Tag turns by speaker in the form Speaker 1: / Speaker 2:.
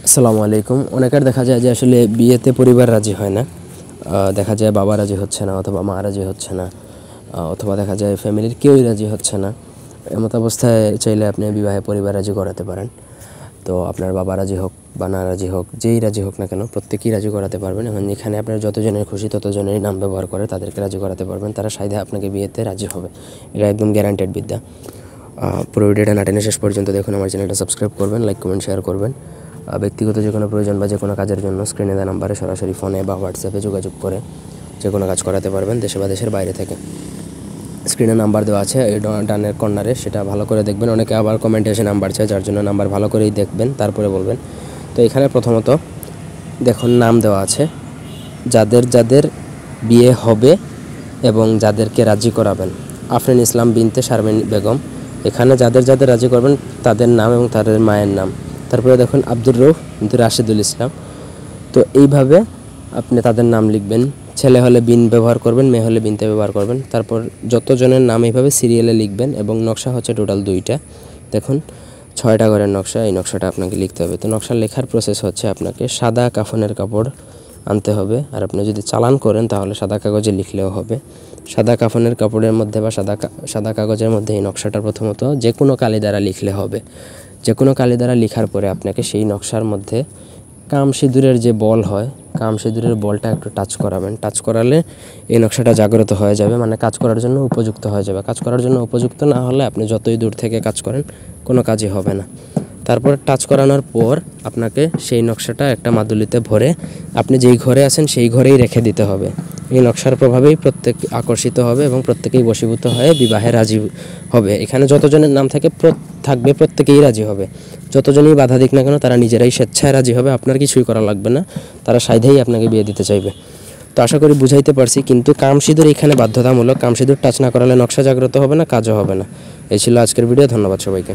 Speaker 1: আসসালামু আলাইকুম। অনেকের দেখা যায় যে আসলে বিয়েতে পরিবার রাজি হয় না। দেখা যায় বাবা রাজি হচ্ছে না অথবা মা রাজি হচ্ছে না, অথবা দেখা যায় ফ্যামিলির কেউই রাজি হচ্ছে না। এমত অবস্থায় চাইলে আপনি বিবাহে পরিবার রাজি করাতে পারেন। তো আপনার বাবা রাজি হোক বা না রাজি হোক, যেই রাজি হোক না কেন প্রত্যেকেই রাজি করাতে পারবেন। এবং এখানে আপনার যতজনের খুশি ততজনেরই নাম ব্যবহার করে তাদেরকে রাজি করাতে পারবেন। তারা সাইধে আপনাকে বিয়েতে রাজি হবে, এটা একদম গ্যারান্টেড বিদ্যা। পুরো ভিডিওটা না টেনে শেষ পর্যন্ত দেখুন। আমার চ্যানেলটা সাবস্ক্রাইব করবেন, লাইক কমেন্ট শেয়ার করবেন। ব্যক্তিগত যে কোনো প্রয়োজন বা যে কোনো কাজের জন্য স্ক্রিনে দেওয়া নাম্বারে সরাসরি ফোনে বা হোয়াটসঅ্যাপে যোগাযোগ করে যে কোনো কাজ করাতে পারবেন, দেশে বা দেশের বাইরে থেকে। স্ক্রিনে নাম্বার দেওয়া আছে এই ডানের কর্নারে, সেটা ভালো করে দেখবেন। অনেকে আবার কমেন্টে এসে নাম্বার চায়, যার জন্য নাম্বার ভালো করেই দেখবেন তারপরে বলবেন। তো এখানে প্রথমত দেখুন নাম দেওয়া আছে, যাদের যাদের বিয়ে হবে এবং যাদেরকে রাজি করাবেন। আফরিন ইসলাম বিনতে শারমিন বেগম। এখানে যাদের যাদের রাজি করবেন তাদের নাম এবং তাদের মায়ের নাম। তারপরে দেখুন আব্দুর রউফ বিনতে রাশেদুল ইসলাম। তো এইভাবে আপনি তাদের নাম লিখবেন। ছেলে হলে বিন ব্যবহার করবেন, মেয়ে হলে বিনতে ব্যবহার করবেন। তারপর যতজনের নাম এইভাবে সিরিয়ালে লিখবেন এবং নকশা হচ্ছে টোটাল 2টা। দেখুন 6টা ঘরের নকশা, এই নকশাটা আপনাকে লিখতে হবে। তো নকশা লেখার প্রসেস হচ্ছে আপনাকে সাদা কাফনের কাপড় আনতে হবে। আর আপনি যদি চালান করেন তাহলে সাদা কাগজে লিখলেও হবে। সাদা কাফনের কাপড়ের মধ্যে বা সাদা কাগজের মধ্যে এই নকশাটা প্রথমত যে কোনো কালি দ্বারা লিখলে হবে। যে কোনো কালি দ্বারা লেখার পরে আপনাকে সেই নকশার মধ্যে কাম সিঁদুরের যে বল হয়, কাম সিঁদুরের বলটা একটু টাচ করাবেন। টাচ করালে এই নকশাটা জাগ্রত হয়ে যাবে, মানে কাজ করার জন্য উপযুক্ত হয়ে যাবে। কাজ করার জন্য উপযুক্ত না হলে আপনি যতই দূর থেকে কাজ করেন কোনো কাজই হবে না। তারপর টাচ করানোর পর আপনাকে সেই নকশাটা একটা মাদুলিতে ভরে আপনি যেই ঘরে আছেন সেই ঘরেই রেখে দিতে হবে। এই নকশার প্রভাবেই প্রত্যেক আকর্ষিত হবে এবং প্রত্যেকেই বশীভূত হয়ে বিবাহে রাজি হবে। এখানে যতজনের নাম থাকবে প্রত্যেকেই রাজি হবে। যতজনই বাধা দিক না কেন তারা নিজেরাই স্বেচ্ছায় রাজি হবে, আপনার কিছুই করা লাগবে না। তারা সাইধেই আপনাকে বিয়ে দিতে চাইবে। তো আশা করি বুঝাইতে পারছি। কিন্তু কামসিঁদুর এখানে বাধ্যতামূলক। কামসিঁদুর টাচ না করালে নকশা জাগ্রত হবে না, কাজও হবে না। এই ছিল আজকের ভিডিও। ধন্যবাদ সবাইকে।